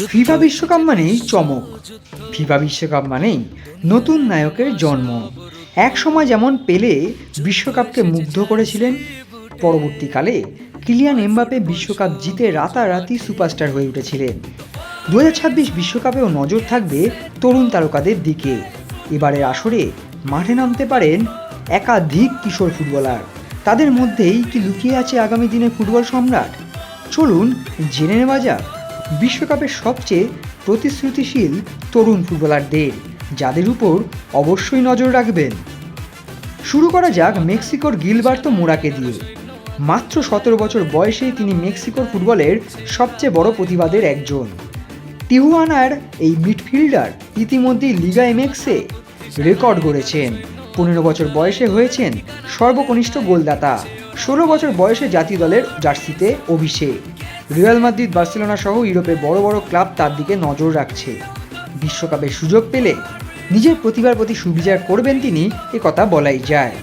FIFA বিশ্বকাপ মানেই চমক, ফিফা বিশ্বকাপ মানেই নতুন নায়কের জন্ম। এক সময় যেমন পেলে বিশ্বকাপকে মুগ্ধ করেছিলেন, পরবর্তীকালে কিলিয়ান এমবাপে বিশ্বকাপ জিতে রাতারাতি সুপারস্টার হয়ে উঠেছিলেন। 2026 বিশ্বকাপেও নজর থাকবে তরুণ তারকাদের দিকে। এবারের আসরে মাঠে নামতে পারেন একাধিক কিশোর ফুটবলার। তাদের মধ্যেই কি লুকিয়ে আছে আগামী দিনের ফুটবল সম্রাট? চলুন জেনে নেওয়া যাক বিশ্বকাপের সবচেয়ে প্রতিশ্রুতিশীল তরুণ ফুটবলারদের, যাদের উপর অবশ্যই নজর রাখবেন। শুরু করা যাক মেক্সিকোর গিলবার্তো মোরাকে দিয়ে। মাত্র 17 বছর বয়সেই তিনি মেক্সিকোর ফুটবলের সবচেয়ে বড় প্রতিবাদের একজন। তিহুয়ানার এই মিডফিল্ডার ইতিমধ্যেই লিগা এমএক্সে রেকর্ড গড়েছেন। 15 বছর বয়সে হয়েছেন সর্বকনিষ্ঠ গোলদাতা। 16 বছর বয়সে জাতীয় দলের জার্সিতে অভিষেক। রিয়াল মাদ্রিদ, বার্সেলোনা সহ ইউরোপের বড় বড় ক্লাব তার দিকে নজর রাখছে। বিশ্বকাপের সুযোগ পেলে নিজের প্রতিভার প্রতি সুবিচার করবেন তিনি, কথা বলাই যায়।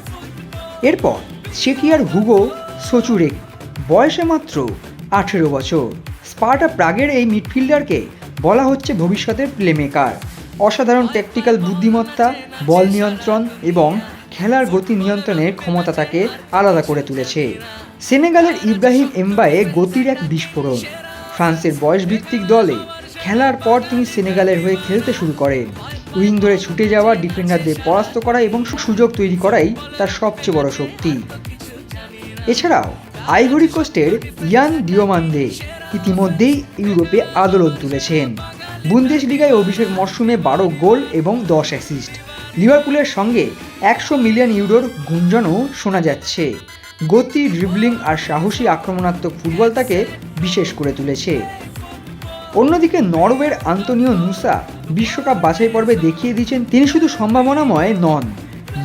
এরপর চেকিয়ার হুগো সোচুরেক, বয়সে মাত্র 18 বছর। স্পার্টা প্রাগের এই মিডফিল্ডারকে বলা হচ্ছে ভবিষ্যতের প্লেমেকার। অসাধারণ ট্যাকটিক্যাল বুদ্ধিমত্তা, বল নিয়ন্ত্রণ এবং খেলার গতি নিয়ন্ত্রণের ক্ষমতা তাকে আলাদা করে তুলেছে। সেনেগালের ইব্রাহিম এমবায়ে গতির এক বিস্ফোরণ। ফ্রান্সের বয়সভিত্তিক দলে খেলার পর তিনি সেনেগালের হয়ে খেলতে শুরু করেন। উইং ধরে ছুটে যাওয়া, ডিফেন্ডারদের পরাস্ত করা এবং সুযোগ তৈরি করাই তার সবচেয়ে বড় শক্তি। এছাড়াও আইভরি কোস্টের ইয়ান দিওমান্দে ইতিমধ্যেই ইউরোপে আলোড়ন তুলেছেন। বুন্দেসলিগায় অভিষেক মরশুমে 12 গোল এবং 10 অ্যাসিস্ট। লিভারপুলের সঙ্গে 100 মিলিয়ন ইউরোর গুঞ্জনও শোনা যাচ্ছে। গতি, ড্রিবলিং আর সাহসী আক্রমণাত্মক ফুটবল তাকে বিশেষ করে তুলেছে। অন্যদিকে নরওয়ের আন্তোনিও নুসা বিশ্বকাপ বাছাই পর্বে দেখিয়ে দিয়েছেন তিনি শুধু সম্ভাবনাময় নন,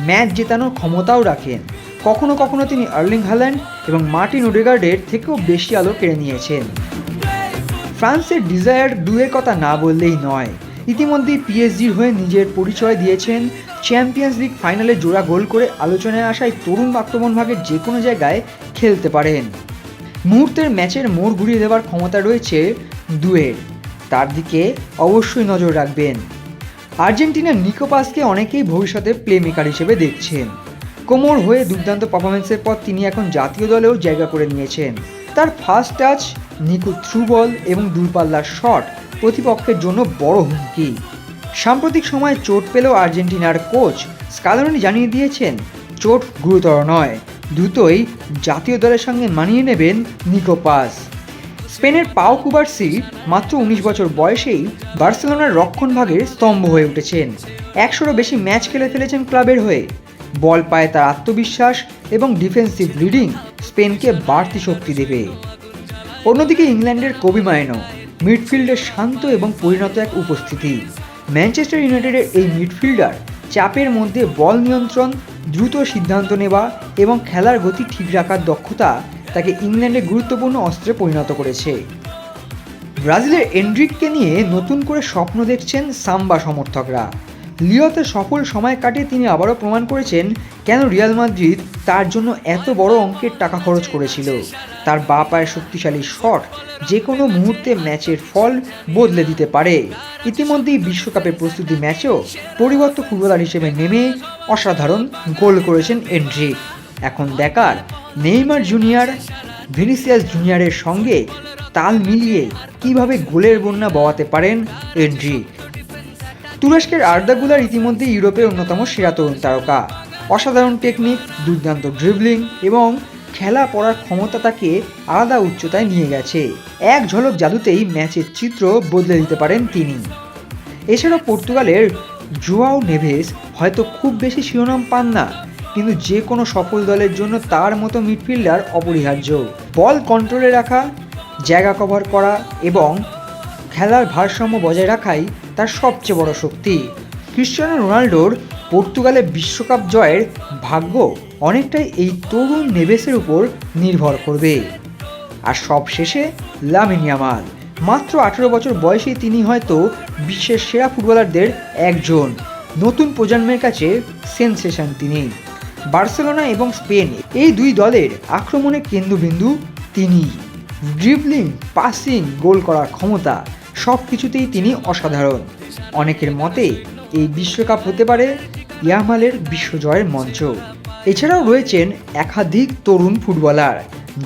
ম্যাচ জেতানোর ক্ষমতাও রাখেন। কখনো কখনো তিনি আর্লিং হাল্যান্ড এবং মার্টিন ওডেগার্ডের থেকেও বেশি আলো কেড়ে নিয়েছেন। ফ্রান্সের ডিজায়ার দুয়ের কথা না বললেই নয়। ইতিমধ্যেই পিএসজির হয়ে নিজের পরিচয় দিয়েছেন। চ্যাম্পিয়ন্স লিগ ফাইনালে জোড়া গোল করে আলোচনায় আসা এই তরুণ আক্রমণ ভাগের যে কোনো জায়গায় খেলতে পারেন। মুহূর্তের ম্যাচের মোড় ঘুরিয়ে দেওয়ার ক্ষমতা রয়েছে দুয়ের, তার দিকে অবশ্যই নজর রাখবেন। আর্জেন্টিনার নিকো পাসকে অনেকেই ভবিষ্যতে প্লেমেকার হিসেবে দেখছেন। কোমর হয়ে দুর্দান্ত পারফরমেন্সের পর তিনি এখন জাতীয় দলেও জায়গা করে নিয়েছেন। তার ফাস্ট টাচ, নিখুঁত থ্রু বল এবং দূরপাল্লার শট প্রতিপক্ষের জন্য বড় হুমকি। সাম্প্রতিক সময়ে চোট পেলেও আর্জেন্টিনার কোচ স্কালোনি জানিয়ে দিয়েছেন চোট গুরুতর নয়, দ্রুতই জাতীয় দলের সঙ্গে মানিয়ে নেবেন নিকো পাস। স্পেনের পাও কুবার্সি মাত্র 19 বছর বয়সেই বার্সেলোনার রক্ষণভাগের স্তম্ভ হয়ে উঠেছেন। 100রও বেশি ম্যাচ খেলে ফেলেছেন ক্লাবের হয়ে। বল পায়ে তার আত্মবিশ্বাস এবং ডিফেন্সিভ রিডিং স্পেনকে বাড়তি শক্তি দেবে। অন্যদিকে ইংল্যান্ডের কোবি মাইনো মিডফিল্ডের শান্ত এবং পরিণত এক উপস্থিতি। ম্যানচেস্টার ইউনাইটেডের এই মিডফিল্ডার চাপের মধ্যে বল নিয়ন্ত্রণ, দ্রুত সিদ্ধান্ত নেওয়া এবং খেলার গতি ঠিক রাখার দক্ষতা তাকে ইংল্যান্ডের গুরুত্বপূর্ণ অস্ত্রে পরিণত করেছে। ব্রাজিলের এন্ড্রিককে নিয়ে নতুন করে স্বপ্ন দেখছেন সাম্বা সমর্থকরা। লিওতে সফল সময় কাটিয়ে তিনি আবারও প্রমাণ করেছেন কেন রিয়াল মাদ্রিদ তার জন্য এত বড় অঙ্কের টাকা খরচ করেছিল। তার বাঁ পায়ের শক্তিশালী শট যে কোনো মুহূর্তে ম্যাচের ফল বদলে দিতে পারে। ইতিমধ্যেই বিশ্বকাপের প্রস্তুতি ম্যাচেও পরিবর্তক ফুটবলার হিসেবে নেমে অসাধারণ গোল করেছেন এন্ড্রিক। এখন দেখার নেইমার জুনিয়র, ভিনিসিয়াস জুনিয়রের সঙ্গে তাল মিলিয়ে কিভাবে গোলের বন্যা বওয়াতে পারেন এন্ড্রিক। তুরস্কের আর্দা গুলার ইতিমধ্যে ইউরোপের অন্যতম সেরা তরুণ তারকা। অসাধারণ টেকনিক, দুর্দান্ত ড্রিবলিং এবং খেলা পড়ার ক্ষমতা তাকে আলাদা উচ্চতায় নিয়ে গেছে। এক ঝলক জাদুতেই ম্যাচের চিত্র বদলে দিতে পারেন তিনি। এছাড়াও পর্তুগালের জোয়াও নেভেস হয়তো খুব বেশি শিরোনাম পান না, কিন্তু যে কোনো সফল দলের জন্য তার মতো মিডফিল্ডার অপরিহার্য। বল কন্ট্রোলে রাখা, জায়গা কভার করা এবং খেলার ভারসাম্য বজায় রাখাই তার সবচেয়ে বড় শক্তি। ক্রিশ্চিয়ানো রোনাল্ডোর পর্তুগালে বিশ্বকাপ জয়ের ভাগ্য অনেকটাই এই তরুণ নেভেসের উপর নির্ভর করবে। আর সব শেষে লামিন ইয়ামাল, মাত্র 18 বছর বয়সেই তিনি হয়তো বিশ্বের সেরা ফুটবলারদের একজন। নতুন প্রজন্মের কাছে সেনসেশন তিনি। বার্সেলোনা এবং স্পেন এই দুই দলের আক্রমণের কেন্দ্রবিন্দু তিনি। ড্রিবলিং, পাসিং, গোল করার ক্ষমতা সব কিছুতেই তিনি অসাধারণ। অনেকের মতে এই বিশ্বকাপ হতে পারে ইয়ামালের বিশ্বজয়ের মঞ্চ। এছাড়াও রয়েছেন একাধিক তরুণ ফুটবলার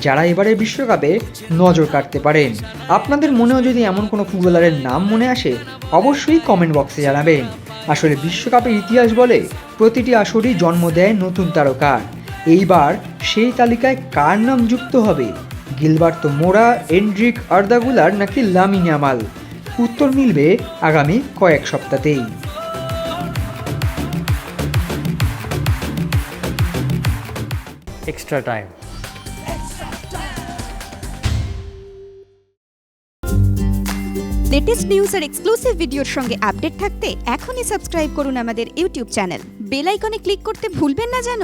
যারা এবারে বিশ্বকাপে নজর কাটতে পারেন। আপনাদের মনেও যদি এমন কোনো ফুটবলারের নাম মনে আসে অবশ্যই কমেন্ট বক্সে জানাবেন। আসলে বিশ্বকাপের ইতিহাস বলে প্রতিটি আসরই জন্ম দেয় নতুন তারকার। এইবার সেই তালিকায় কার নাম যুক্ত হবে? গিলবার্তো মোরা, এন্ড্রিক আর্দাগুলার নাকি লামিন ইয়ামাল? উত্তর মিলবে আগামী কয়েক সপ্তাহতেই। extra time. লেটেস্ট নিউজ আর এক্সক্লুসিভ ভিডিওর সঙ্গে আপডেট থাকতে এখনই সাবস্ক্রাইব করুন আমাদের ইউটিউব চ্যানেল। বেল আইকনে ক্লিক করতে ভুলবেন না যেন।